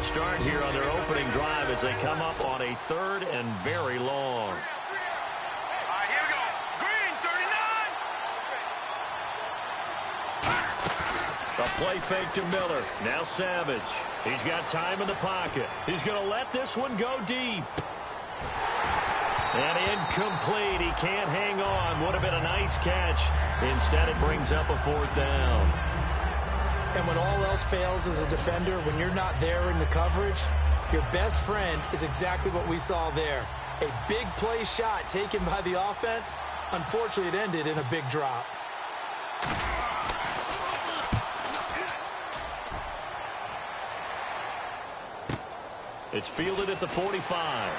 start here on their opening drive as they come up on a 3rd and very long. All right, here we go. Green, 39. A play fake to Miller. Now Savage. He's got time in the pocket. He's going to let this one go deep. And incomplete. He can't hang on. Would have been a nice catch. Instead, it brings up a 4th down. And when all else fails as a defender, when you're not there in the coverage, your best friend is exactly what we saw there. A big play shot taken by the offense. Unfortunately, it ended in a big drop. It's fielded at the 45.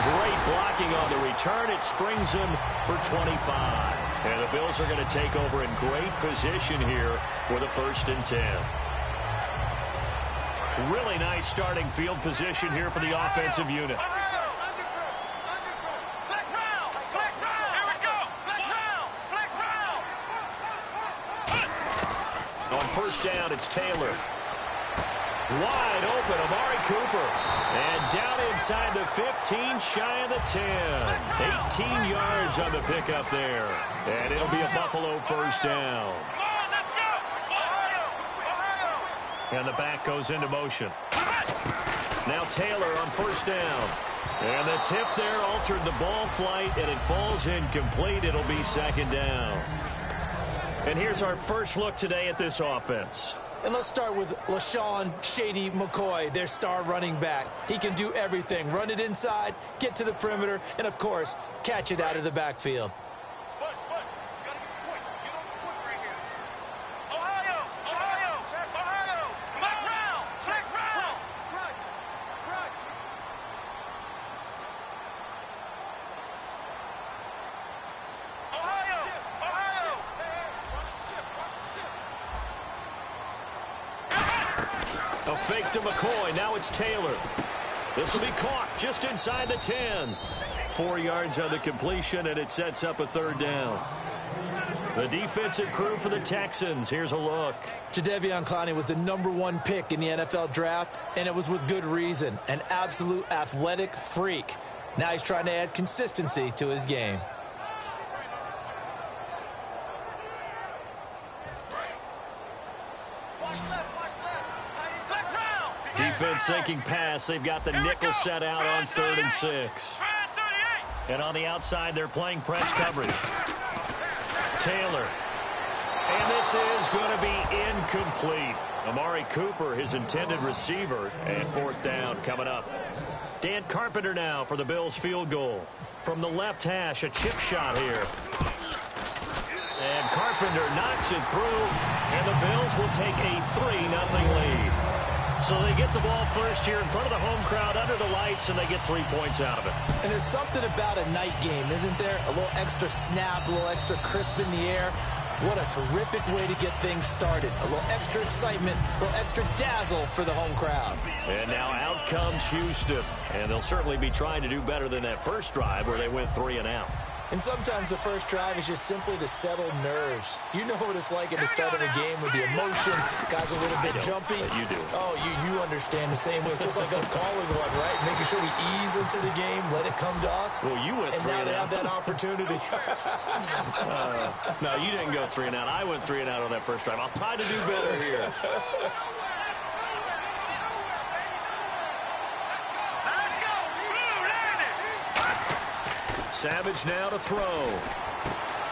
Great blocking on the return. It springs him for 25. And the Bills are going to take over in great position here with a 1st and 10. Really nice starting field position here for the offensive unit. On 1st down, it's Taylor. Wide open, Amari Cooper. And down inside the 15, shy of the 10. 18 yards on the pickup there. And it'll be a Buffalo 1st down. And the back goes into motion. Now Taylor on 1st down. And the tip there altered the ball flight, and it falls incomplete. It'll be 2nd down. And here's our first look today at this offense. And let's start with LaShawn Shady McCoy, their star running back. He can do everything. Run it inside, get to the perimeter, and, of course, catch it out of the backfield. A fake to McCoy. Now it's Taylor. This will be caught just inside the 10. 4 yards on the completion, and it sets up a 3rd down. The defensive crew for the Texans. Here's a look. Jadeveon Clowney was the #1 pick in the NFL draft, and it was with good reason. An absolute athletic freak. Now he's trying to add consistency to his game. Defense sinking pass. They've got the nickel set out on 3rd and 6. And on the outside, they're playing press coverage. Taylor. And this is going to be incomplete. Amari Cooper, his intended receiver. And 4th down coming up. Dan Carpenter now for the Bills field goal. From the left hash, a chip shot here. And Carpenter knocks it through. And the Bills will take a 3-0 lead. So they get the ball first here in front of the home crowd under the lights, and they get 3 points out of it. And there's something about a night game, isn't there? A little extra snap, a little extra crisp in the air. What a terrific way to get things started. A little extra excitement, a little extra dazzle for the home crowd. And now out comes Houston. And they'll certainly be trying to do better than that first drive where they went 3 and out. And sometimes the first drive is just simply to settle nerves. You know what it's like at the start of a game with the emotion. Guys a little bit jumpy. You do. Oh, you understand the same way. It's just like us calling one, right? Making sure we ease into the game, let it come to us. Well, you went 3 and out. And now they have that opportunity. No, you didn't go 3 and out. I went 3 and out on that first drive. I'll try to do better here. Savage now to throw.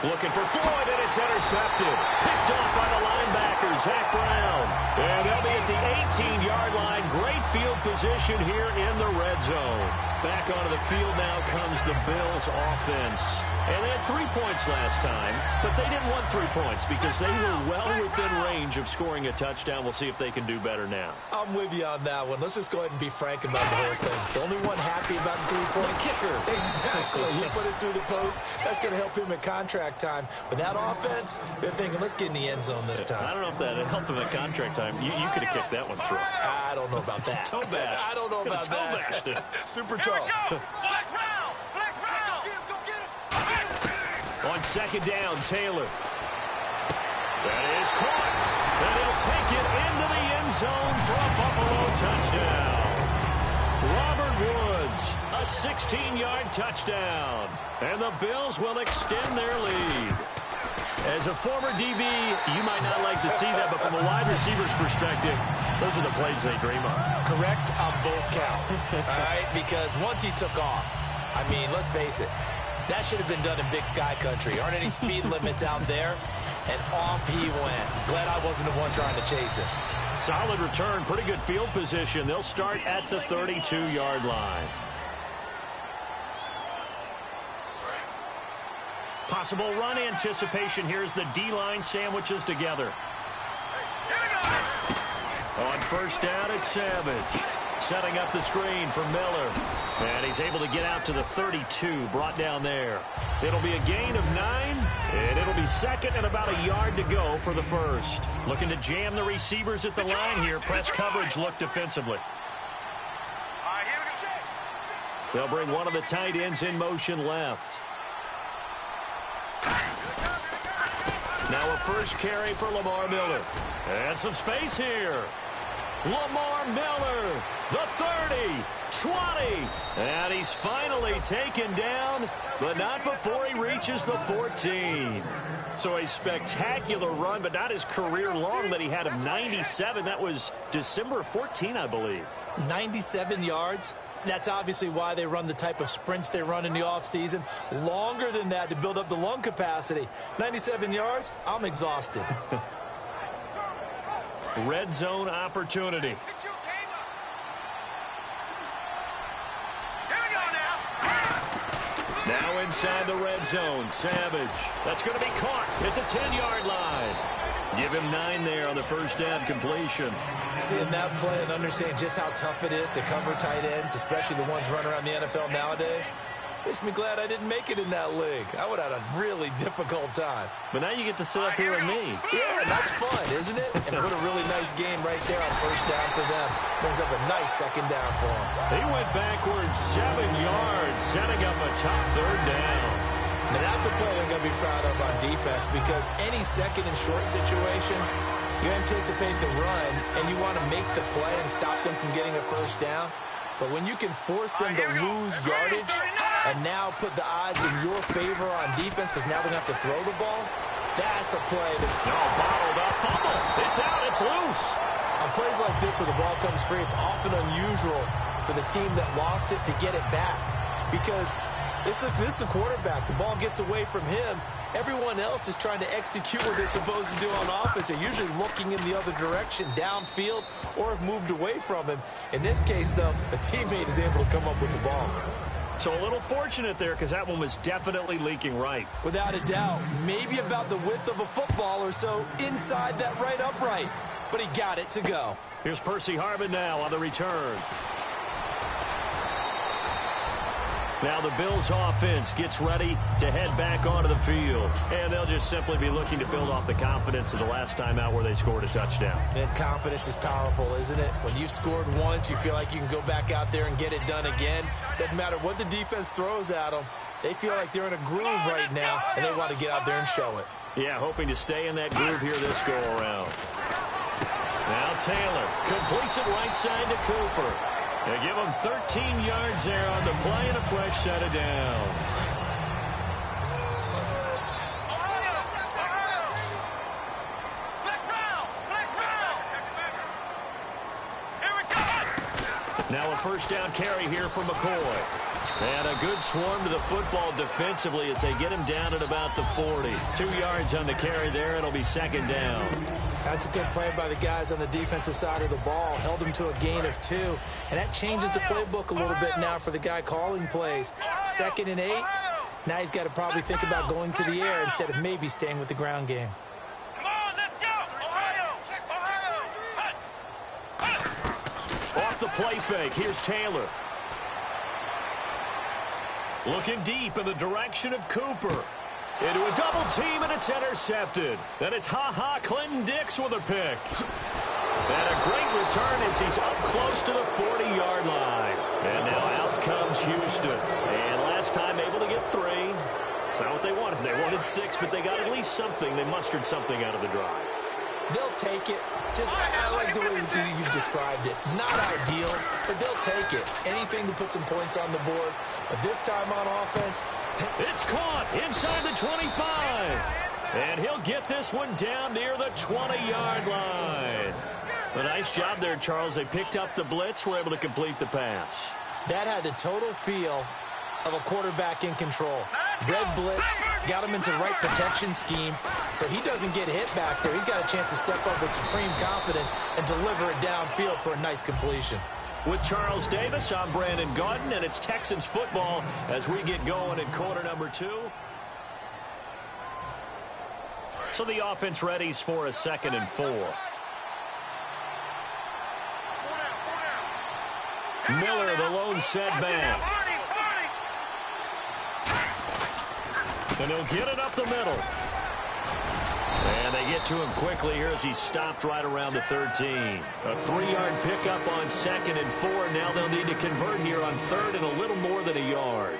Looking for Floyd, and it's intercepted. Picked off by the linebacker, Zach Brown. And they'll be at the 18-yard line. Great field position here in the red zone. Back onto the field now comes the Bills offense. And they had 3 points last time, but they didn't want 3 points because they were well within range of scoring a touchdown. We'll see if they can do better now. I'm with you on that one. Let's just go ahead and be frank about the whole thing. The only one happy about the 3-point kicker. Exactly. He put it through the post. That's going to help him at contract time. But that offense, they're thinking, let's get in the end zone this time. I don't know if that helped him at contract time. You could have kicked that one through. I don't know about that. Toe bash. I don't know about toe that. bashed it. Super toe. On second down, Taylor. That is caught. And he'll take zone for a Buffalo touchdown. Robert Woods, a 16-yard touchdown. And the Bills will extend their lead. As a former DB, you might not like to see that, but from a wide receiver's perspective, those are the plays they dream of. Correct on both counts, all right? Because once he took off, I mean, let's face it, that should have been done in Big Sky Country. Aren't any speed limits out there? And off he went. Glad I wasn't the one trying to chase him. Solid return, pretty good field position. They'll start at the 32-yard line. Possible run anticipation here as the D-line sandwiches together. On first down, it's Savage. Setting up the screen for Miller. And he's able to get out to the 32, brought down there. It'll be a gain of 9, and it'll be second and about a yard to go for the first. Looking to jam the receivers at the line here. Press coverage look defensively. They'll bring one of the tight ends in motion left. Now a first carry for Lamar Miller. And some space here. Lamar Miller, the 30, 20, and he's finally taken down, but not before he reaches the 14. So a spectacular run, but not his career long that he had of 97. That was December 14, I believe. 97 yards. That's obviously why they run the type of sprints they run in the offseason. Longer than that to build up the lung capacity. 97 yards, I'm exhausted. Red zone opportunity. Now inside the red zone, Savage. That's going to be caught at the 10-yard line. Give him 9 there on the first down completion. Seeing that play and understanding just how tough it is to cover tight ends, especially the ones running around the NFL nowadays, makes me glad I didn't make it in that league. I would have had a really difficult time. But now you get to sit up here with me. Yeah, that's fun, isn't it? And put a really nice game right there on first down for them. Brings up a nice second down for him. He went backwards 7 yards, setting up a tough third down. Now that's a play they're going to be proud of on defense, because any second and short situation, you anticipate the run and you want to make the play and stop them from getting a first down. But when you can force them to lose yardage and now put the odds in your favor on defense because now they're going to have to throw the ball, that's a play that's bottled up fumble. It's out. It's loose. On plays like this where the ball comes free, it's often unusual for the team that lost it to get it back because this is the quarterback. The ball gets away from him. Everyone else is trying to execute what they're supposed to do on offense. They're usually looking in the other direction, downfield, or have moved away from him. In this case, though, a teammate is able to come up with the ball. So a little fortunate there because that one was definitely leaking right. Without a doubt. Maybe about the width of a football or so inside that right upright. But he got it to go. Here's Percy Harvin now on the return. Now the Bills offense gets ready to head back onto the field. And they'll just simply be looking to build off the confidence of the last time out where they scored a touchdown. And confidence is powerful, isn't it? When you've scored once, you feel like you can go back out there and get it done again. Doesn't matter what the defense throws at them. They feel like they're in a groove right now, and they want to get out there and show it. Yeah, hoping to stay in that groove here this go-around. Now Taylor completes it right side to Cooper. They give him 13 yards there on the play and a fresh set of downs. Now a first down carry here from McCoy. And a good swarm to the football defensively as they get him down at about the 40. 2 yards on the carry there. It'll be second down. That's a good play by the guys on the defensive side of the ball. Held him to a gain of 2. And that changes the playbook a little bit now for the guy calling plays. 2nd and 8. Now he's got to probably think about going to the air instead of maybe staying with the ground game. Come on, let's go! Ohio! Off the play fake. Here's Taylor. Looking deep in the direction of Cooper. Into a double team, and it's intercepted. Then it's Clinton Dix with a pick. And a great return as he's up close to the 40-yard line. And now out comes Houston. And last time able to get 3. It's not what they wanted. They wanted 6, but they got at least something. They mustered something out of the drive. They'll take it. I like the way you've described it. Not ideal, but they'll take it. Anything to put some points on the board. But this time on offense, it's caught inside the 25. And he'll get this one down near the 20-yard line. A nice job there, Charles. They picked up the blitz, were able to complete the pass. That had the total feel of a quarterback in control. Red blitz, got him into the right protection scheme, so he doesn't get hit back there. He's got a chance to step up with supreme confidence and deliver it downfield for a nice completion. With Charles Davis, I'm Brandon Gaudin, and it's Texans football as we get going in quarter number 2. So the offense readies for a 2nd and 4. Miller, the lone setback. And he'll get it up the middle. And they get to him quickly here as he stopped right around the 13. A 3-yard pickup on 2nd and 4. Now they'll need to convert here on 3rd and a little more than a yard.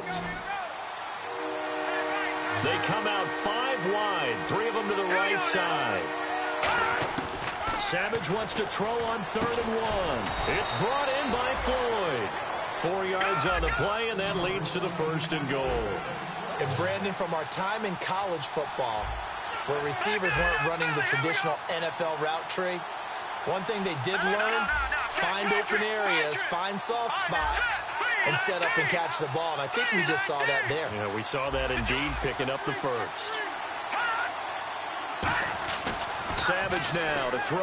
They come out 5 wide, 3 of them to the right side. Savage wants to throw on 3rd and 1. It's brought in by Floyd. 4 yards on the play, and that leads to the 1st and goal. And Brandon, from our time in college football, where receivers weren't running the traditional NFL route tree, one thing they did learn, find open areas, find soft spots, and set up and catch the ball. And I think we just saw that there. Yeah, we saw that indeed, picking up the 1st. Savage now to throw.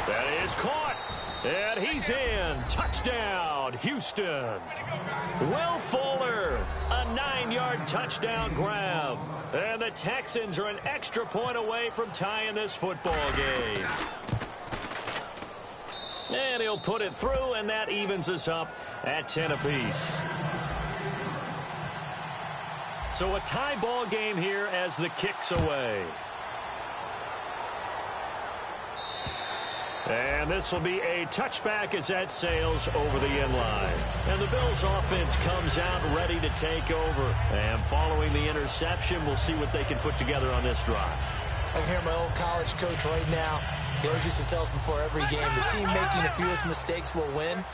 That is caught. And he's in. Touchdown, Houston. Will Fuller, a 9-yard touchdown grab. And the Texans are an extra point away from tying this football game. And he'll put it through, and that evens us up at 10 apiece. So a tie ball game here as the kick's away. And this will be a touchback as that sails over the end line. And the Bills offense comes out ready to take over. And following the interception, we'll see what they can put together on this drive. I can hear my old college coach right now. He always used to tell us before every game, the team making the fewest mistakes will win.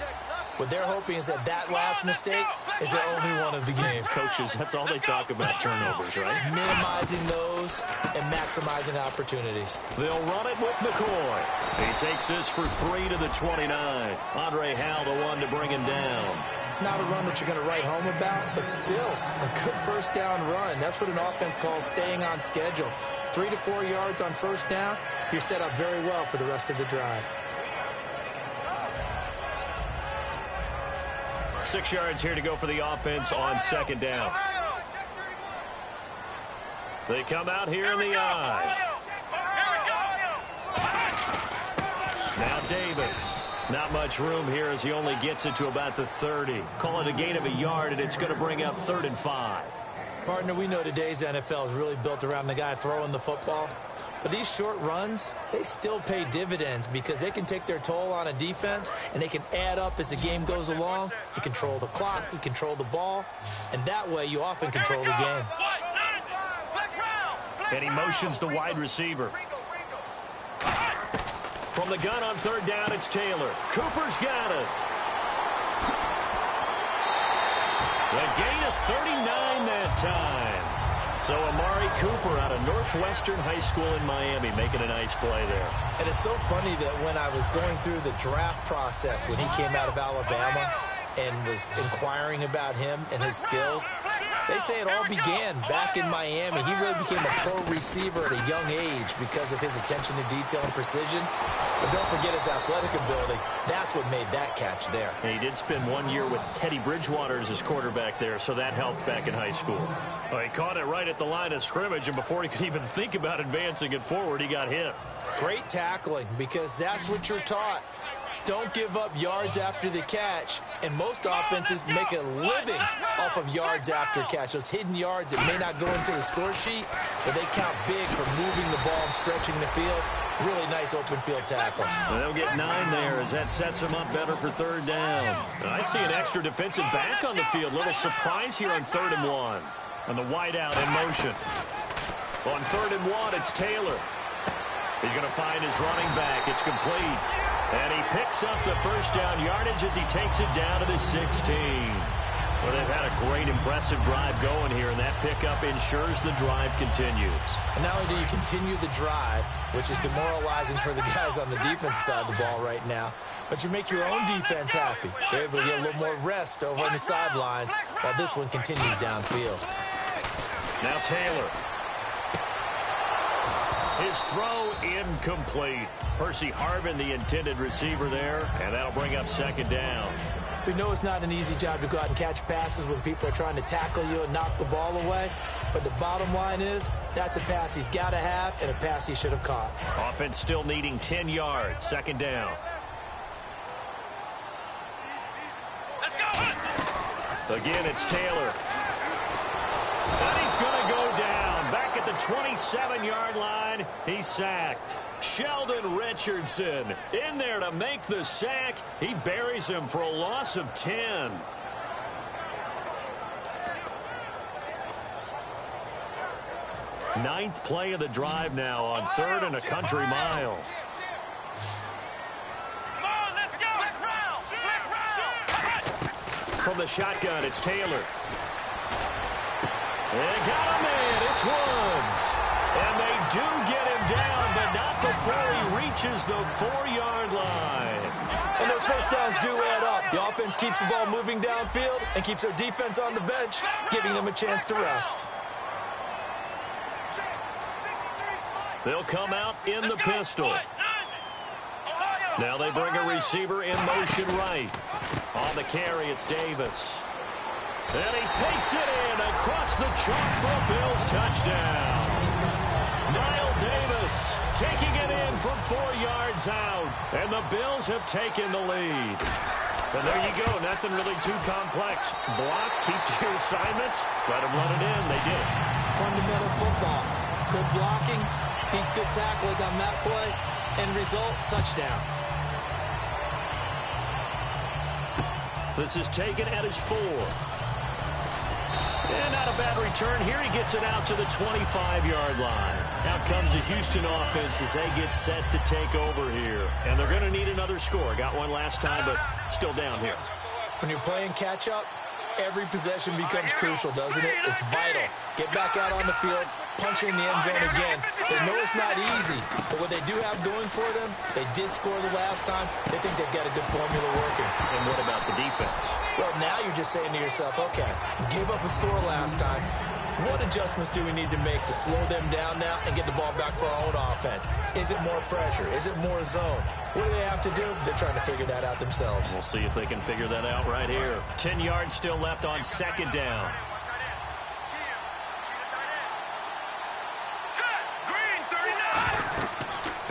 What they're hoping is that last mistake is their only one of the game. Coaches, that's all they talk about, turnovers, right? Minimizing those and maximizing opportunities. They'll run it with McCoy. He takes this for 3 to the 29. Andre Howell, the one to bring him down. Not a run that you're going to write home about, but still a good 1st down run. That's what an offense calls staying on schedule. 3 to 4 yards on 1st down, you're set up very well for the rest of the drive. 6 yards here to go for the offense on 2nd down. They come out here in the I. Now Davis. Not much room here as he only gets it to about the 30. Call it a gain of a yard, and it's going to bring up 3rd and 5. Partner, we know today's NFL is really built around the guy throwing the football. But these short runs, they still pay dividends because they can take their toll on a defense and they can add up as the game goes along. You control the clock, you control the ball, and that way you often control the game. And he motions the wide receiver. From the gun on 3rd down, it's Taylor. Cooper's got it. A gain of 39 that time. So Amari Cooper out of Northwestern High School in Miami making a nice play there. And it's so funny that when I was going through the draft process when he came out of Alabama and was inquiring about him and his skills, they say it all began back in Miami. He really became a pro receiver at a young age because of his attention to detail and precision. But don't forget his athletic ability. That's what made that catch there. And he did spend 1 year with Teddy Bridgewater as his quarterback there, so that helped back in high school. Well, he caught it right at the line of scrimmage, and before he could even think about advancing it forward, he got hit. Great tackling, because that's what you're taught. Don't give up yards after the catch, and most offenses make a living off of yards after catch. Those hidden yards that may not go into the score sheet, but they count big for moving the ball and stretching the field. Really nice open field tackle. And they'll get 9 there as that sets them up better for 3rd down. And I see an extra defensive back on the field. Little surprise here on 3rd and 1. And the wideout in motion. On 3rd and 1, it's Taylor. He's going to find his running back. It's complete. And he picks up the first down yardage as he takes it down to the 16. Well, they've had a great, impressive drive going here, and that pickup ensures the drive continues. And not only do you continue the drive, which is demoralizing for the guys on the defensive side of the ball right now, but you make your own defense happy. They're able to get a little more rest over on the sidelines while this one continues downfield. Now Taylor. His throw incomplete. Percy Harvin, the intended receiver there, and that'll bring up second down. We know it's not an easy job to go out and catch passes when people are trying to tackle you and knock the ball away. But the bottom line is, that's a pass he's got to have and a pass he should have caught. Offense still needing 10 yards. Second down. Let's go. Again, it's Taylor. And he's going to go down. Back at the 27-yard line, he's sacked. Sheldon Richardson in there to make the sack. He buries him for a loss of 10. Ninth play of the drive now on 3rd and a country mile. Come on, let's go. Let's round. From the shotgun, it's Taylor. They got him in. It's Woods. And they do get him down, but not before he reaches the 4-yard line. And those first downs do add up. The offense keeps the ball moving downfield and keeps their defense on the bench, giving them a chance to rest. They'll come out in the pistol. Now they bring a receiver in motion right. On the carry, it's Davis. And he takes it in across the chalk for a Bills touchdown. Niall Davis taking it in from 4 yards out. And the Bills have taken the lead. And there you go. Nothing really too complex. Block, keep to your assignments. Let them run it in. They did it. Fundamental football. Good blocking. Beats good tackling on that play. End result, touchdown. This is taken at his 4. And not a bad return here. He gets it out to the 25-yard line. Out comes the Houston offense as they get set to take over here. And they're going to need another score. Got one last time, but still down here. When you're playing catch-up, every possession becomes crucial, doesn't it? It's vital. Get back out on the field, punch in the end zone again. They know it's not easy, but what they do have going for them, they did score the last time. They think they've got a good formula working. And what about the defense? Well, now you're just saying to yourself, okay, gave up a score last time. What adjustments do we need to make to slow them down now and get the ball back for our own offense? Is it more pressure? Is it more zone? What do they have to do? They're trying to figure that out themselves. We'll see if they can figure that out right here. 10 yards still left on second down.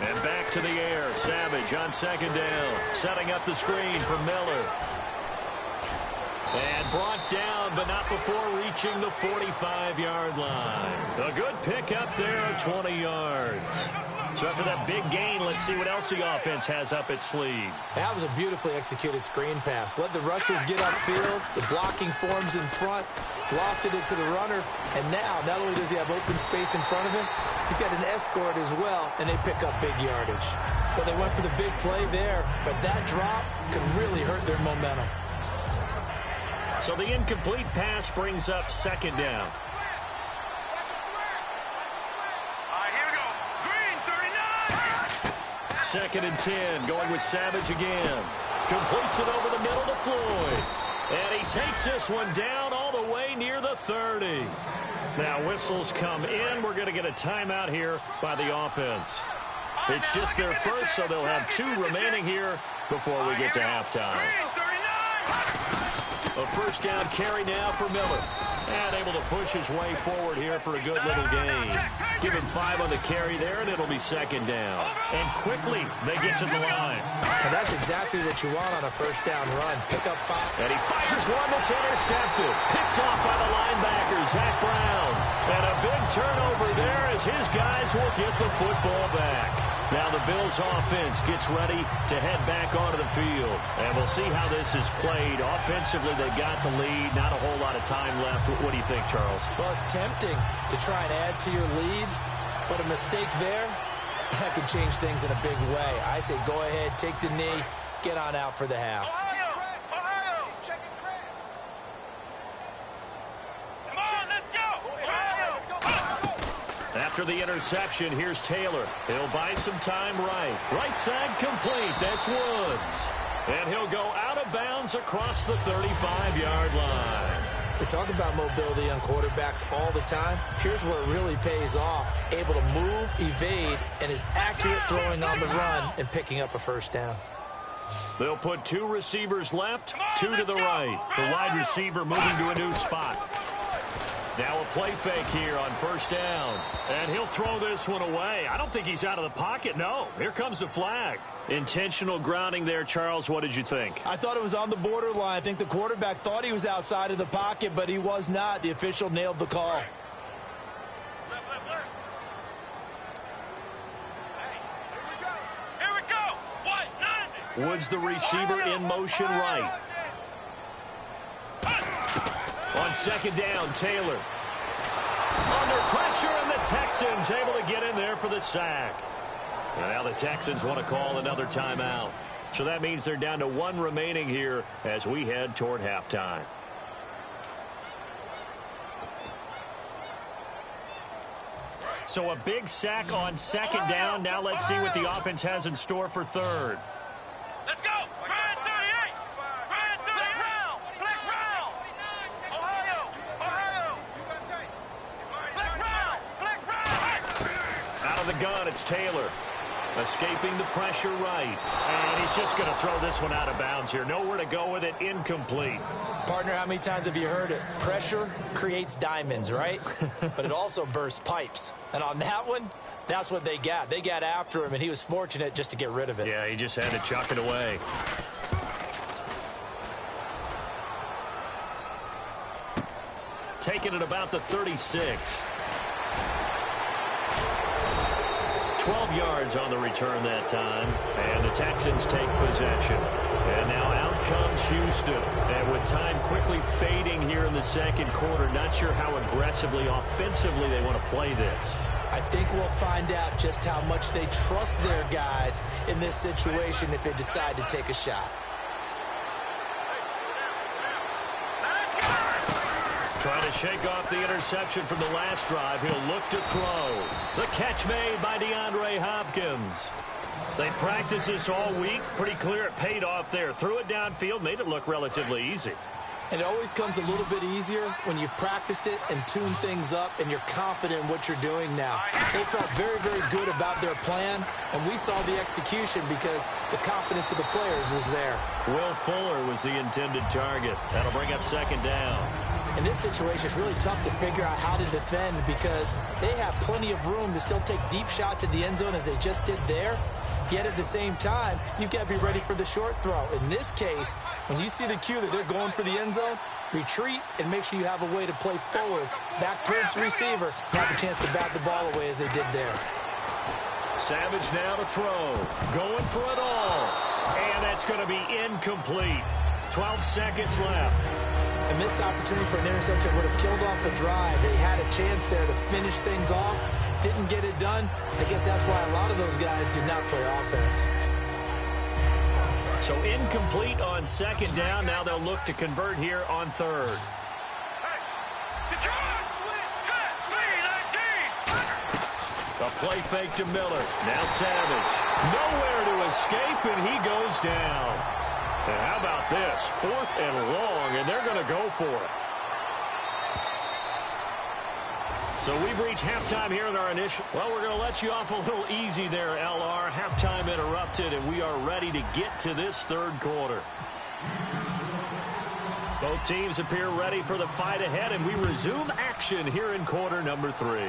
And back to the air. Savage on second down. Setting up the screen for Miller. And brought down, but not before reaching the 45-yard line. A good pickup there, 20 yards. So after that big gain, let's see what else the offense has up its sleeve. That was a beautifully executed screen pass. Let the rushers get upfield. The blocking forms in front. Lofted it to the runner. And now, not only does he have open space in front of him, he's got an escort as well, and they pick up big yardage. Well, they went for the big play there, but that drop could really hurt their momentum. So the incomplete pass brings up second down. Here we go. Green 39. Second and 10, going with Savage again. Completes it over the middle to Floyd. And he takes this one down all the way near the 30. Now whistles come in. We're going to get a timeout here by the offense. It's just their first, so they'll have 2 remaining here before we get to halftime. A first down carry now for Miller. And able to push his way forward here for a good little gain. Give him 5 on the carry there, and it'll be second down. And quickly, they get to the line. And that's exactly what you want on a first down run. Pick up 5. And he fires one that's intercepted. Picked off by the linebacker, Zach Brown. And a big turnover there as his guys will get the football back. Now the Bills offense gets ready to head back onto the field. And we'll see how this is played. Offensively, they've got the lead. Not a whole lot of time left. What do you think, Charles? Well, it's tempting to try and add to your lead, but a mistake there, that could change things in a big way. I say go ahead, take the knee, get on out for the half. Ohio! Come on, let's go! Ohio! After the interception, here's Taylor. He'll buy some time right. Right side complete. That's Woods. And he'll go out of bounds across the 35-yard line. We talk about mobility on quarterbacks all the time. Here's where it really pays off. Able to move, evade, and is accurate throwing on the run and picking up a first down. They'll put 2 receivers left, 2 to the right. The wide receiver moving to a new spot. Now a play fake here on first down. And he'll throw this one away. I don't think he's out of the pocket. No, here comes the flag. Intentional grounding there, Charles. What did you think? I thought it was on the borderline. I think the quarterback thought he was outside of the pocket, but he was not. The official nailed the call. Here we go! What? 90! Woods, the receiver, in motion right. On second down, Taylor. Under pressure, and the Texans able to get in there for the sack. And now the Texans want to call another timeout. So that means they're down to 1 remaining here as we head toward halftime. So a big sack on second down. Now let's see what the offense has in store for third. Let's go! Grand 38! Grand 38! Flex round! Ohio! Flex round! Out of the gun, it's Taylor. Escaping the pressure right. And he's just going to throw this one out of bounds here. Nowhere to go with it. Incomplete. Partner, how many times have you heard it? Pressure creates diamonds, right? But it also bursts pipes. And on that one, that's what they got. They got after him, and he was fortunate just to get rid of it. Yeah, he just had to chuck it away. Taking it about the 36. 12 yards on the return that time, and the Texans take possession. And now out comes Houston. And with time quickly fading here in the second quarter, not sure how aggressively, offensively they want to play this. I think we'll find out just how much they trust their guys in this situation if they decide to take a shot. Trying to shake off the interception from the last drive. He'll look to throw. The catch made by DeAndre Hopkins. They practiced this all week. Pretty clear it paid off there. Threw it downfield, made it look relatively easy. And it always comes a little bit easier when you've practiced it and tuned things up and you're confident in what you're doing now. They felt very, very good about their plan, and we saw the execution because the confidence of the players was there. Will Fuller was the intended target. That'll bring up second down. In this situation, it's really tough to figure out how to defend because they have plenty of room to still take deep shots at the end zone as they just did there. Yet at the same time, you've got to be ready for the short throw. In this case, when you see the cue that they're going for the end zone, retreat and make sure you have a way to play forward, back towards the receiver, and have a chance to bat the ball away as they did there. Savage now to throw. Going for it all. And that's going to be incomplete. 12 seconds left. A missed opportunity for an interception would have killed off a drive. They had a chance there to finish things off. Didn't get it done. I guess that's why a lot of those guys do not play offense. So incomplete on second down. Now they'll look to convert here on third. A play fake to Miller. Now Savage. Nowhere to escape, and he goes down. And how about this? 4th and long, and they're going to go for it. So we've reached halftime here in our initial. Well, we're going to let you off a little easy there, LR. Halftime interrupted, and we are ready to get to this third quarter. Both teams appear ready for the fight ahead, and we resume action here in quarter number 3.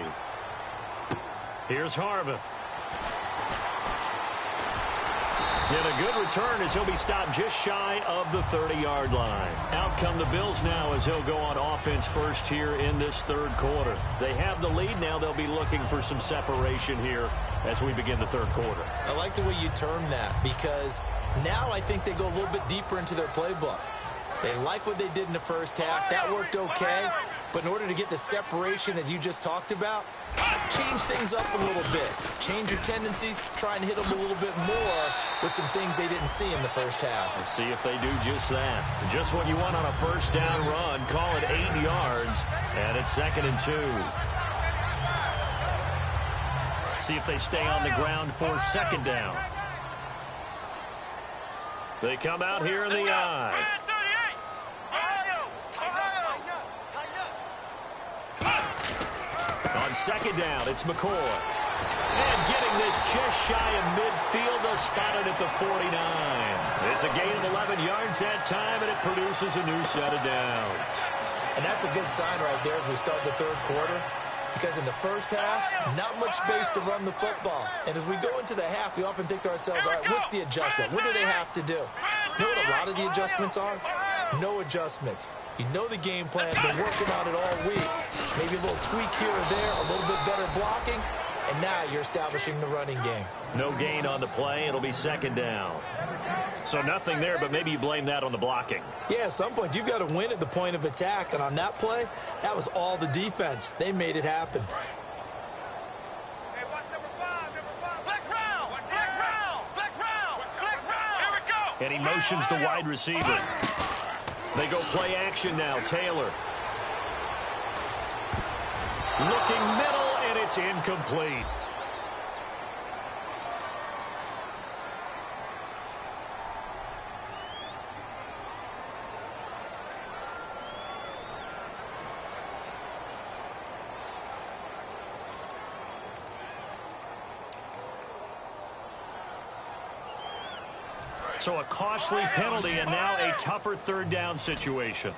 Here's Harvin. Get a good return as he'll be stopped just shy of the 30-yard line. Out come the Bills now as he'll go on offense first here in this third quarter. They have the lead now. They'll be looking for some separation here as we begin the third quarter. I like the way you term that because now I think they go a little bit deeper into their playbook. They like what they did in the first half. That worked okay. But in order to get the separation that you just talked about, change things up a little bit. Change your tendencies, try and hit them a little bit more with some things they didn't see in the first half. Let's see if they do just that. Just what you want on a first down run. Call it 8 yards, and it's 2nd and 2. See if they stay on the ground for 2nd down. They come out here in the I. On 2nd down, it's McCoy. And getting this just shy of midfield, they'll spot it at the 49. It's a gain of 11 yards that time, and it produces a new set of downs. And that's a good sign right there as we start the third quarter. Because in the first half, not much space to run the football. And as we go into the half, we often think to ourselves, all right, what's the adjustment? What do they have to do? You know what a lot of the adjustments are? No adjustments. You know the game plan, been working on it all week. Maybe a little tweak here or there, a little bit better blocking, and now you're establishing the running game. No gain on the play. It'll be 2nd down. So nothing there, but maybe you blame that on the blocking. Yeah, at some point, you've got to win at the point of attack. And on that play, that was all the defense. They made it happen. Hey, watch number 5. Flex round. Flex round. Flex round. Flex round. Here we go. And he motions the wide receiver. They go play action now. Taylor. Looking middle, and it's incomplete. So a costly penalty and now a tougher 3rd down situation.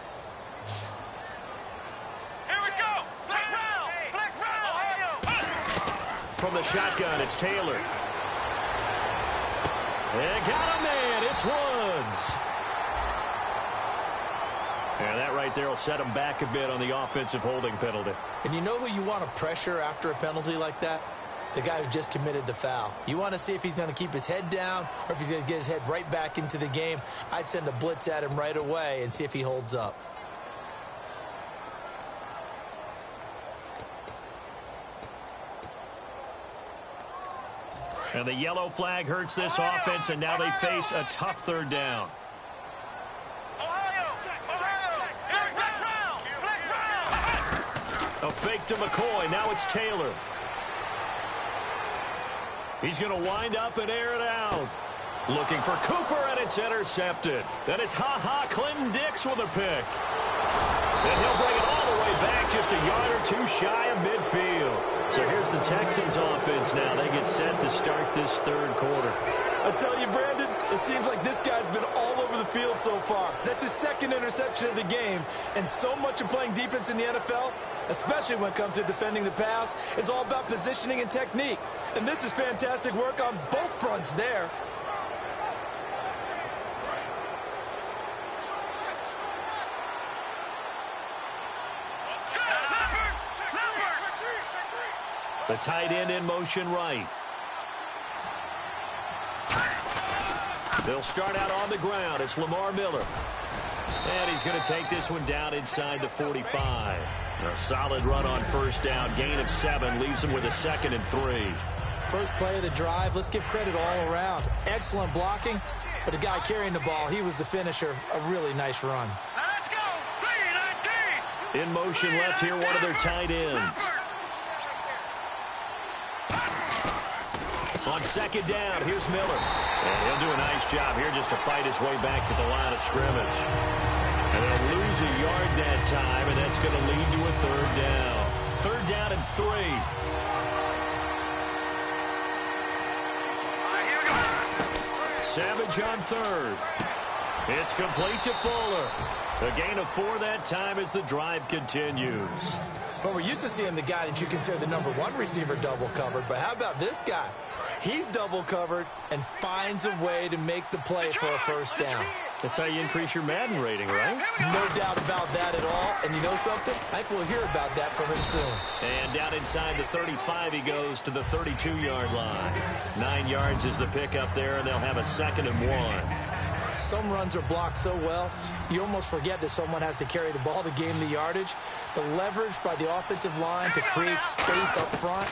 Here we go. Flex round. Flex round. From the shotgun, it's Taylor. And got a man. It's Woods. And that right there will set him back a bit on the offensive holding penalty. And you know who you want to pressure after a penalty like that? The guy who just committed the foul. You want to see if he's going to keep his head down or if he's going to get his head right back into the game. I'd send a blitz at him right away and see if he holds up. And the yellow flag hurts this offense, and now they face a tough 3rd down. A fake to McCoy. Now it's Taylor. He's going to wind up and air it out. Looking for Cooper, and it's intercepted. Then it's Clinton Dix with a pick. And he'll bring it all the way back just a yard or two shy of midfield. So here's the Texans offense now. They get set to start this 3rd quarter. I tell you, Brandon, it seems like this guy's been all over the field so far. That's his 2nd interception of the game. And so much of playing defense in the NFL, especially when it comes to defending the pass, is all about positioning and technique. And this is fantastic work on both fronts there. The tight end in motion right. They'll start out on the ground. It's Lamar Miller. And he's going to take this one down inside the 45. A solid run on 1st down. Gain of 7 leaves him with a 2nd and 3. First play of the drive, let's give credit all around. Excellent blocking, but the guy carrying the ball, he was the finisher. A really nice run. Let's go. 3-19. In motion left here, one of their tight ends. On 2nd down, here's Miller. And he'll do a nice job here just to fight his way back to the line of scrimmage. And they'll lose a yard that time, and that's going to lead to a 3rd down. 3rd down and 3. Savage on 3rd. It's complete to Fuller. A gain of 4 that time as the drive continues. Well, we're used to seeing the guy that you consider the #1 receiver double covered, but how about this guy? He's double covered and finds a way to make the play for a 1st down. That's how you increase your Madden rating, right? No doubt about that at all. And you know something? I think we'll hear about that from him soon. And down inside the 35, he goes to the 32-yard line. 9 yards is the pickup there, and they'll have a 2nd and 1. Some runs are blocked so well, you almost forget that someone has to carry the ball to gain the yardage. The leverage by the offensive line to create space up front,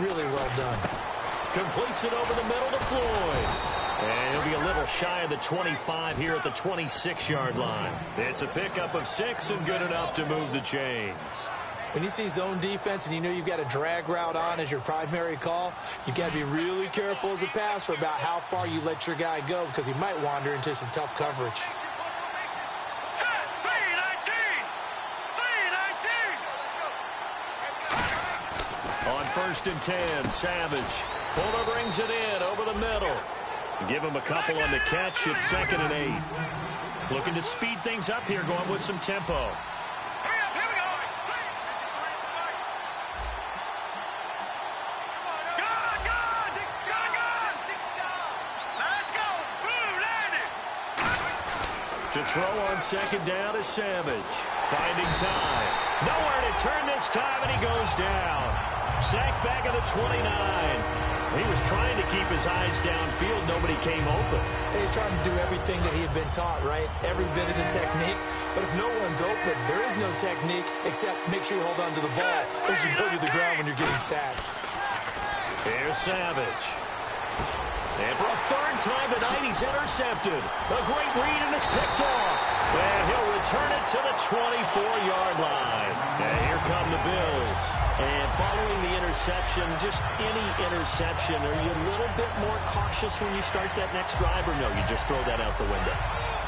really well done. Completes it over the middle to Floyd. And he'll be a little shy of the 25 here at the 26-yard line. It's a pickup of 6 and good enough to move the chains. When you see zone defense and you know you've got a drag route on as your primary call, you've got to be really careful as a passer about how far you let your guy go because he might wander into some tough coverage. On 1st and 10, Savage. Fuller brings it in over the middle. Give him a couple on the catch. It's 2nd and 8. Looking to speed things up here, going with some tempo. To throw on 2nd down is Savage. Finding time. Nowhere to turn this time, and he goes down. Sacked back at the 29. He was trying to keep his eyes downfield. Nobody came open. He's trying to do everything that he had been taught, right? Every bit of the technique. But if no one's open, there is no technique except make sure you hold on to the ball as you go to the ground when you're getting sacked. Here's Savage. And for a 3rd time tonight, he's intercepted. A great read, and it's picked off. And he'll return it to the 24-yard line. And here come the Bills. And following the interception, just any interception, are you a little bit more cautious when you start that next drive, or no, you just throw that out the window?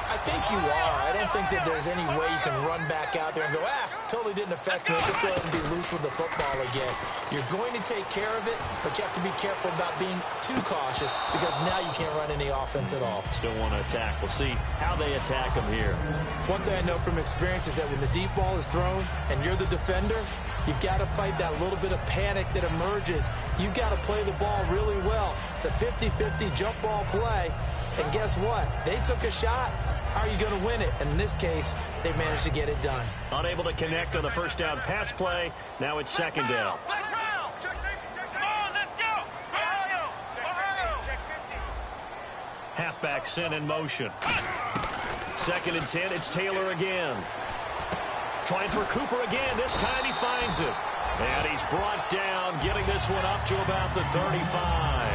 I think you are. I don't think that there's any way you can run back out there and go, totally didn't affect me. Just go ahead and be loose with the football again. You're going to take care of it, but you have to be careful about being too cautious because now you can't run any offense at all. Still want to attack. We'll see how they attack them here. One thing I know from experience is that when the deep ball is thrown and you're the defender, you've got to fight that little bit of panic that emerges. You've got to play the ball really well. It's a 50-50 jump ball play. And guess what? They took a shot. How are you going to win it? And in this case, they managed to get it done. Unable to connect on the 1st down pass play. Now it's 2nd down. Halfback sent in motion. 2nd and 10. It's Taylor again. Trying for Cooper again. This time he finds it. And he's brought down, getting this one up to about the 35.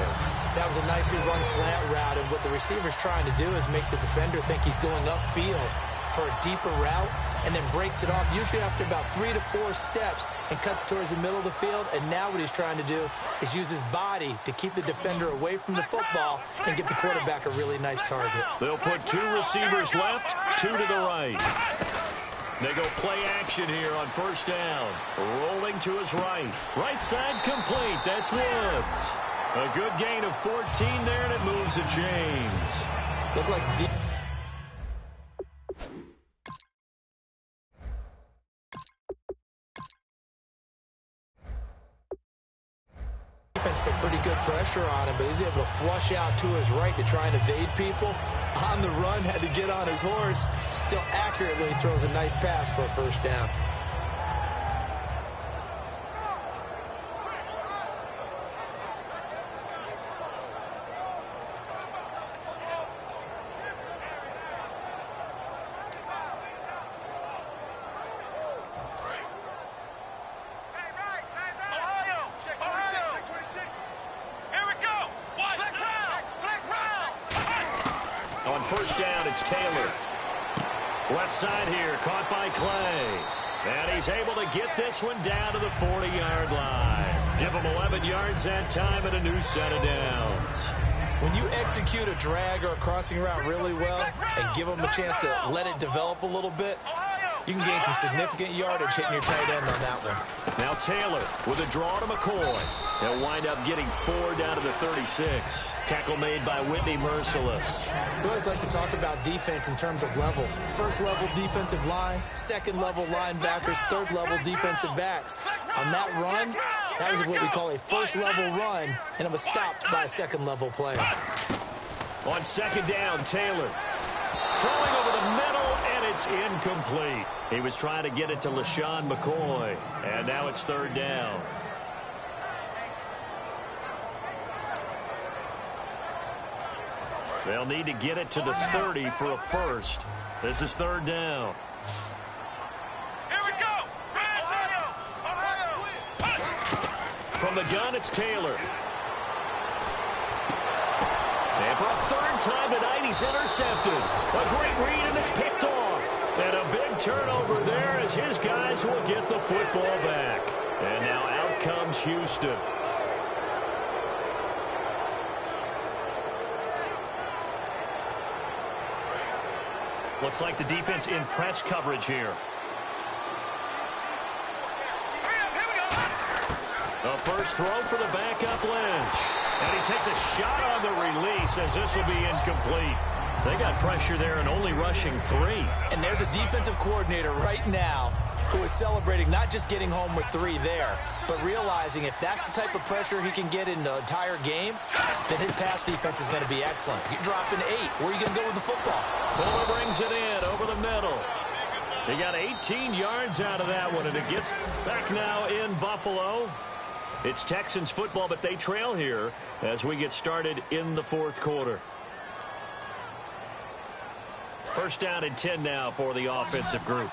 That was a nicely run slant route, and what the receiver's trying to do is make the defender think he's going upfield for a deeper route and then breaks it off, usually after about 3 to 4 steps, and cuts towards the middle of the field. And now what he's trying to do is use his body to keep the defender away from the football and get the quarterback a really nice target. They'll put 2 receivers left, 2 to the right. They go play action here on 1st down. Rolling to his right. Right side complete. That's Woods. A good gain of 14 there, and it moves the chains. Look like defense put pretty good pressure on him, but he's able to flush out to his right to try and evade people. On the run, had to get on his horse. Still accurately throws a nice pass for a 1st down. On 1st down, it's Taylor. Left side here, caught by Clay. And he's able to get this one down to the 40-yard line. Give him 11 yards that time and a new set of downs. When you execute a drag or a crossing route really well and give them a chance to let it develop a little bit, you can gain some significant yardage hitting your tight end on that one. Now Taylor with a draw to McCoy. He'll wind up getting 4 down to the 36. Tackle made by Whitney Merciless. We always like to talk about defense in terms of levels. 1st level defensive line, 2nd level linebackers, 3rd level defensive backs. On that run, that was what we call a 1st level run, and it was stopped by a 2nd level player. On 2nd down, Taylor throwing over the middle, and it's incomplete. He was trying to get it to LaShawn McCoy, and now it's 3rd down. They'll need to get it to the 30 for a first. This is third down. Here we go. Ohio. From the gun, it's Taylor. And for a third time tonight, he's intercepted. A great read, and it's picked off. And a big turnover there as his guys will get the football back. And now out comes Houston. Looks like the defense in press coverage here. The first throw for the backup Lynch. And he takes a shot on the release as this will be incomplete. They got pressure there and only rushing 3. And there's a defensive coordinator right now who is celebrating not just getting home with 3 there, but realizing if that's the type of pressure he can get in the entire game, then his pass defense is going to be excellent. You're dropping 8. Where are you going to go with the football? Fuller brings it in over the middle. He got 18 yards out of that one, and it gets back now in Buffalo. It's Texans football, but they trail here as we get started in the fourth quarter. First down and 10 now for the offensive group.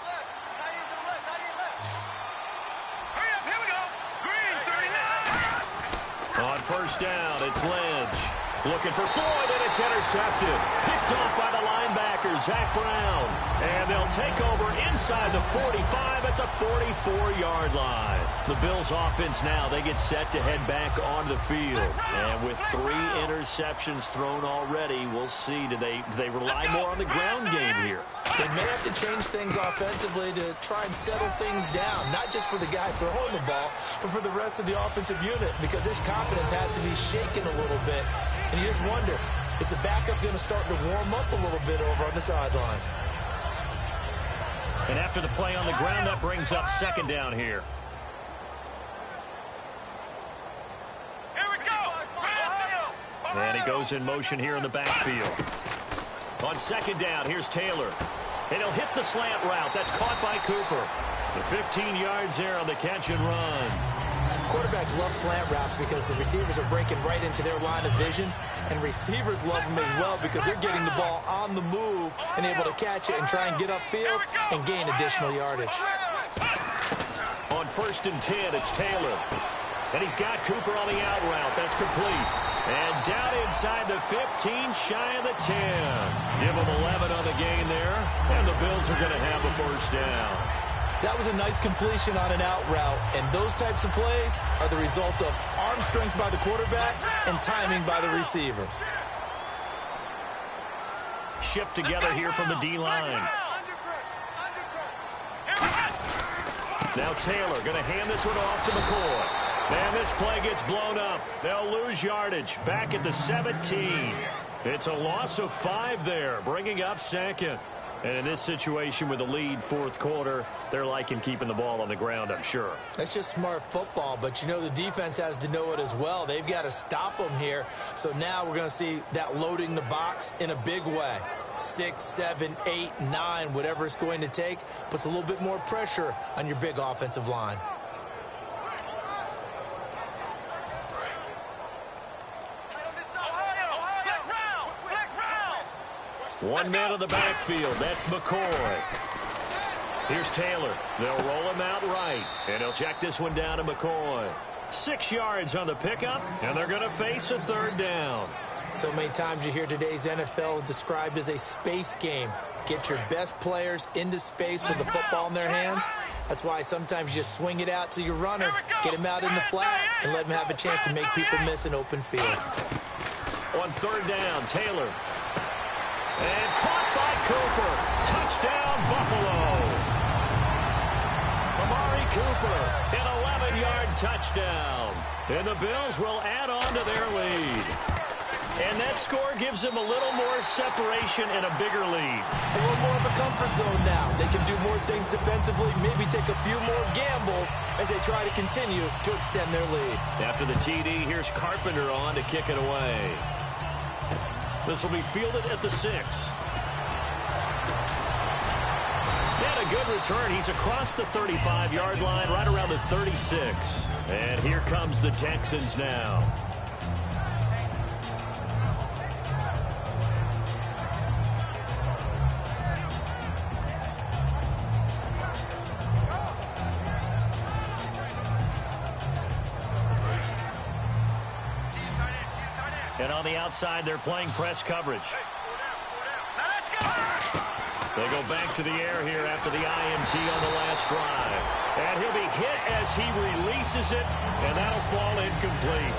On first down, it's Lynch. Looking for Floyd, and it's intercepted. Picked off by the linebacker, Zach Brown. And they'll take over inside the 45 at the 44-yard line. The Bills offense now, they get set to head back on the field. And with 3 interceptions thrown already, we'll see, do they rely more on the ground game here? They may have to change things offensively to try and settle things down, not just for the guy throwing the ball, but for the rest of the offensive unit, because his confidence has to be shaken a little bit. And you just wonder, is the backup going to start to warm up a little bit over on the sideline? And after the play on the ground, that brings up second down here. Here we go. And he goes in motion here in the backfield. On second down, here's Taylor. And he'll hit the slant route. That's caught by Cooper. The 15 yards there on the catch and run. Quarterbacks love slant routes because the receivers are breaking right into their line of vision, and receivers love them as well because they're getting the ball on the move and able to catch it and try and get upfield and gain additional yardage. On first and 10, it's Taylor. And he's got Cooper on the out route. That's complete. And down inside the 15, shy of the 10. Give him 11 on the gain there, and the Bills are going to have a first down. That was a nice completion on an out route, and those types of plays are the result of arm strength by the quarterback and timing by the receiver. Shift together here from the D-line. Now Taylor going to hand this one off to McCoy. And this play gets blown up. They'll lose yardage back at the 17. It's a loss of 5 there, bringing up second. And in this situation with the lead fourth quarter, they're liking keeping the ball on the ground, I'm sure. That's just smart football, but you know the defense has to know it as well. They've got to stop them here. So now we're going to see that loading the box in a big way. 6, 7, 8, 9, whatever it's going to take, puts a little bit more pressure on your big offensive line. One man in the backfield. That's McCoy. Here's Taylor. They'll roll him out right. And he'll check this one down to McCoy. 6 yards on the pickup, and they're going to face a third down. So many times you hear today's NFL described as a space game. Get your best players into space with the football in their hands. That's why sometimes you just swing it out to your runner, get him out in the flat, and let him have a chance to make people miss an open field. On third down, Taylor. And caught by Cooper. Touchdown, Buffalo. Amari Cooper, an 11-yard touchdown. And the Bills will add on to their lead. And that score gives them a little more separation and a bigger lead. A little more of a comfort zone now. They can do more things defensively, maybe take a few more gambles as they try to continue to extend their lead. After the TD, here's Carpenter on to kick it away. This will be fielded at the 6. And a good return. He's across the 35-yard line, right around the 36. And here comes the Texans now. on the outside, they're playing press coverage. Now let's go. They go back to the air here after the INT on the last drive. And he'll be hit as he releases it, and that'll fall incomplete.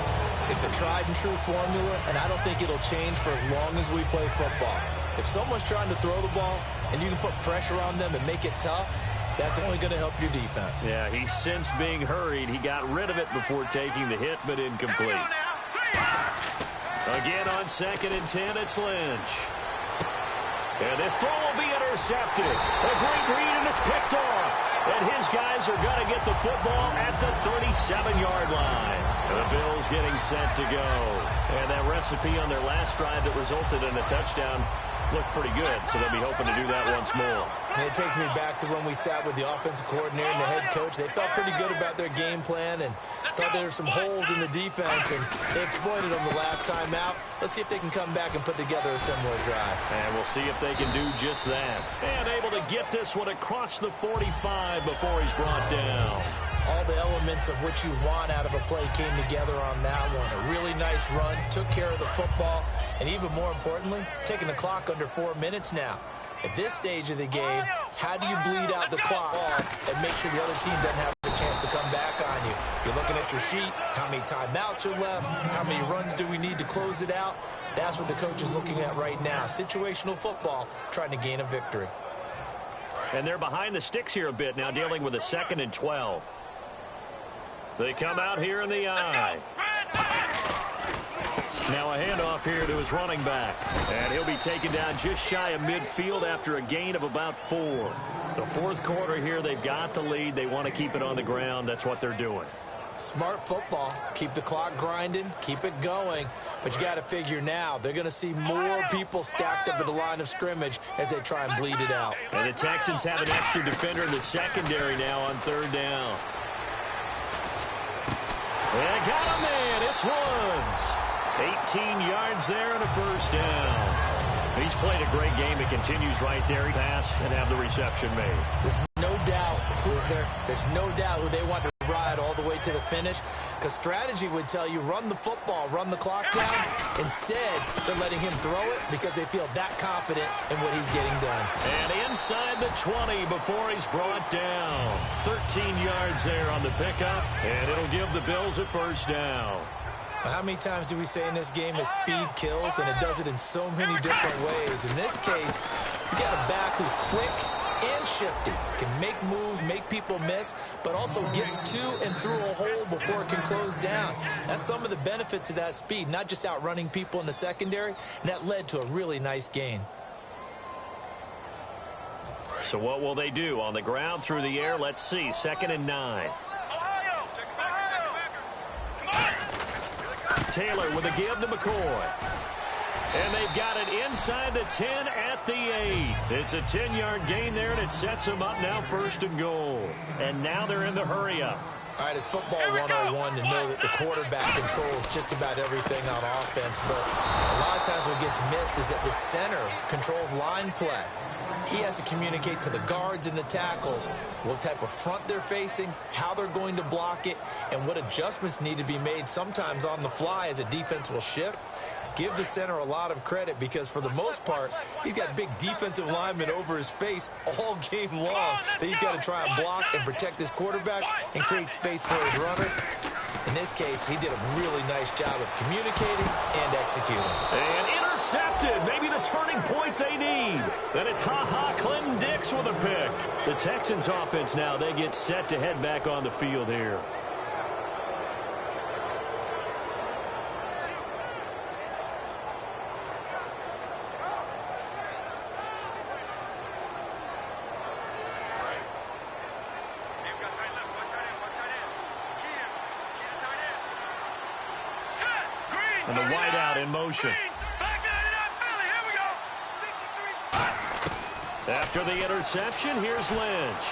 It's a tried-and-true formula, and I don't think it'll change for as long as we play football. If someone's trying to throw the ball and you can put pressure on them and make it tough, that's only going to help your defense. Yeah, he's since being hurried. He got rid of it before taking the hit, but incomplete. Again on 2nd and 10, it's Lynch. And this throw will be intercepted. A great read, and it's picked off. And his guys are going to get the football at the 37-yard line. And the Bills getting set to go. And that recipe on their last drive that resulted in a touchdown looked pretty good, so they'll be hoping to do that once more. And it takes me back to when we sat with the offensive coordinator and the head coach. They felt pretty good about their game plan and thought there were some holes in the defense, and they exploited them the last time out. Let's see if they can come back and put together a similar drive. And we'll see if they can do just that. And able to get this one across the 45 before he's brought down. All the elements of what you want out of a play came together on that one. A really nice run, took care of the football, and even more importantly, taking the clock under 4 minutes now. At this stage of the game, how do you bleed out the clock and make sure the other team doesn't have a chance to come back on you? You're looking at your sheet, how many timeouts are left, how many runs do we need to close it out? That's what the coach is looking at right now. Situational football, trying to gain a victory. And they're behind the sticks here a bit now, dealing with a 2nd and 12. They come out here in the eye. Now a handoff here to his running back. And he'll be taken down just shy of midfield after a gain of about 4. The fourth quarter here, they've got the lead. They want to keep it on the ground. That's what they're doing. Smart football. Keep the clock grinding. Keep it going. But you got to figure now, they're going to see more people stacked up at the line of scrimmage as they try and bleed it out. And the Texans have an extra defender in the secondary now on 3rd down. And got him, man. It's Woods. 18 yards there and a 1st down. He's played a great game. It continues right there. He pass and have the reception made. There's no doubt, is there? There's no doubt who they want to ride all the way to the finish. Because strategy would tell you run the football, run the clock down. Instead, they're letting him throw it because they feel that confident in what he's getting done. And inside the 20 before he's brought down. 13 yards there on the pickup. And it'll give the Bills a 1st down. How many times do we say in this game that speed kills, and it does it in so many different ways? In this case, you got a back who's quick and shifty, can make moves, make people miss, but also gets to and through a hole before it can close down. That's some of the benefits of that speed, not just outrunning people in the secondary, and that led to a really nice gain. So what will they do? On the ground, through the air, let's see. 2nd and 9. Taylor with a give to McCoy. And they've got it inside the 10 at the 8. It's a 10-yard gain there, and it sets them up now 1st and goal. And now they're in the hurry-up. All right, it's football 101 to know that the quarterback controls just about everything on offense, but a lot of times what gets missed is that the center controls line play. He has to communicate to the guards and the tackles what type of front they're facing, how they're going to block it, and what adjustments need to be made sometimes on the fly as a defense will shift. Give the center a lot of credit because for the most part, he's got big defensive linemen over his face all game long that he's got to try and block and protect his quarterback and create space for his runner. In this case, he did a really nice job of communicating and executing. And intercepted. Maybe the turning point they need. Then it's Clinton Dix with a pick. The Texans offense now, they get set to head back on the field here. And the wideout in motion. After the interception, here's Lynch.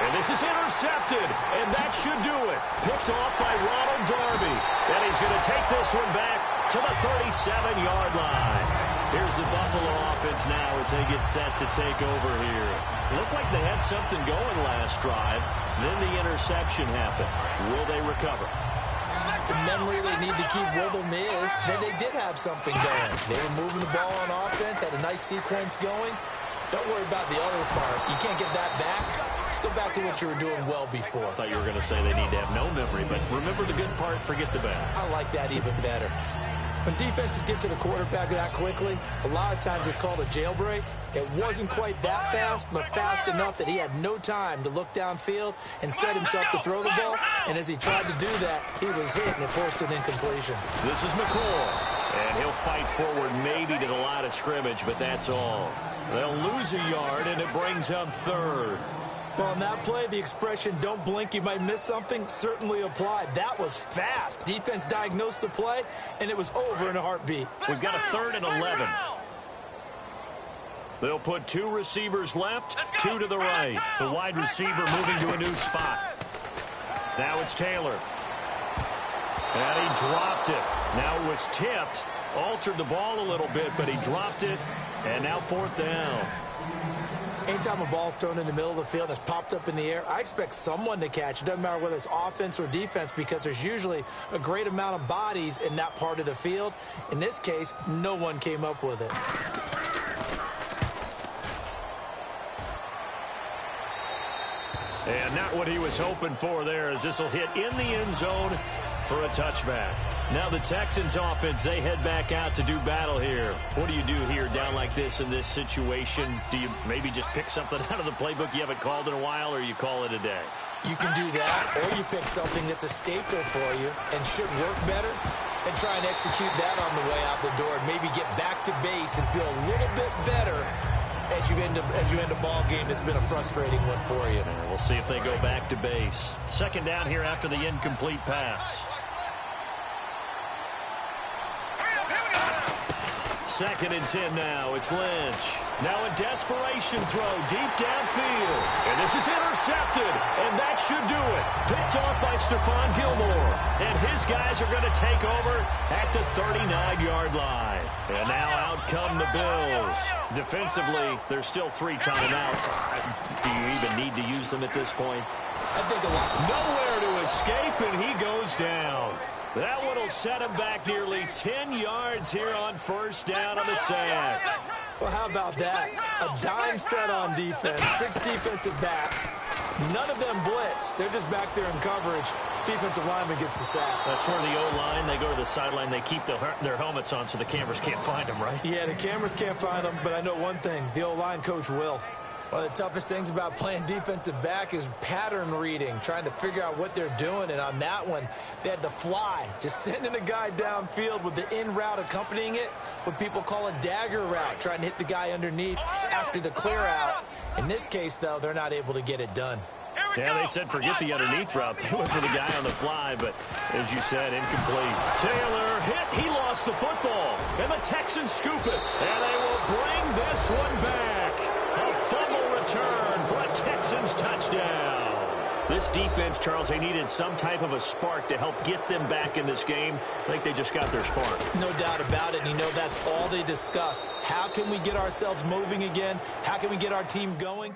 And this is intercepted, and that should do it. Picked off by Ronald Darby. And he's going to take this one back to the 37-yard line. Here's the Buffalo offense now as they get set to take over here. Looked like they had something going last drive. Then the interception happened. Will they recover? The memory they need to keep with them is that they did have something going. They were moving the ball on offense, had a nice sequence going. Don't worry about the other part. You can't get that back. Let's go back to what you were doing well before. I thought you were going to say they need to have no memory, but remember the good part, forget the bad. I like that even better. When defenses get to the quarterback that quickly, a lot of times it's called a jailbreak. It wasn't quite that fast, but fast enough that he had no time to look downfield and set himself to throw the ball. And as he tried to do that, he was hit and it forced an incompletion. This is McCoy, and he'll fight forward maybe to the line of scrimmage, but that's all. They'll lose a yard, and it brings up third. Well, on that play, the expression, don't blink, you might miss something, certainly applied. That was fast. Defense diagnosed the play, and it was over in a heartbeat. We've got a 3rd and 11. They'll put 2 receivers left, 2 to the right. The wide receiver moving to a new spot. Now it's Taylor. And he dropped it. Now it was tipped. Altered the ball a little bit, but he dropped it. And now 4th down. Anytime a ball's thrown in the middle of the field and it's popped up in the air, I expect someone to catch. It doesn't matter whether it's offense or defense because there's usually a great amount of bodies in that part of the field. In this case, no one came up with it. And not what he was hoping for there, as this will hit in the end zone for a touchback. Now the Texans offense, they head back out to do battle here. What do you do here down like this in this situation? Do you maybe just pick something out of the playbook you haven't called in a while, or you call it a day? You can do that, or you pick something that's a staple for you and should work better and try and execute that on the way out the door and maybe get back to base and feel a little bit better as you end a ball game that's been a frustrating one for you. And we'll see if they go back to base. 2nd down here after the incomplete pass. 2nd and 10 now. It's Lynch. Now a desperation throw deep downfield. And this is intercepted. And that should do it. Picked off by Stephon Gilmore. And his guys are going to take over at the 39-yard line. And now out come the Bills. Defensively, there's still 3 timeouts. Do you even need to use them at this point? I think a lot. Nowhere to escape, and he goes down. That one will set him back nearly 10 yards here on 1st down on the sack. Well, how about that? A dime set on defense, 6 defensive backs. None of them blitz. They're just back there in coverage. Defensive lineman gets the sack. That's where the O-line, they go to the sideline, they keep their helmets on so the cameras can't find them, right? Yeah, the cameras can't find them, but I know one thing. The O-line coach will. One of the toughest things about playing defensive back is pattern reading, trying to figure out what they're doing. And on that one, they had the fly, just sending a guy downfield with the in route accompanying it, what people call a dagger route, trying to hit the guy underneath after the clear out. In this case, though, they're not able to get it done. Yeah, they said forget the underneath route. They went for the guy on the fly, but as you said, incomplete. Taylor hit. He lost the football. And the Texans scoop it. And they will bring this one back. A fumble return for a Texans touchdown. This defense, Charles, they needed some type of a spark to help get them back in this game. I think they just got their spark. No doubt about it. And you know that's all they discussed. How can we get ourselves moving again? How can we get our team going?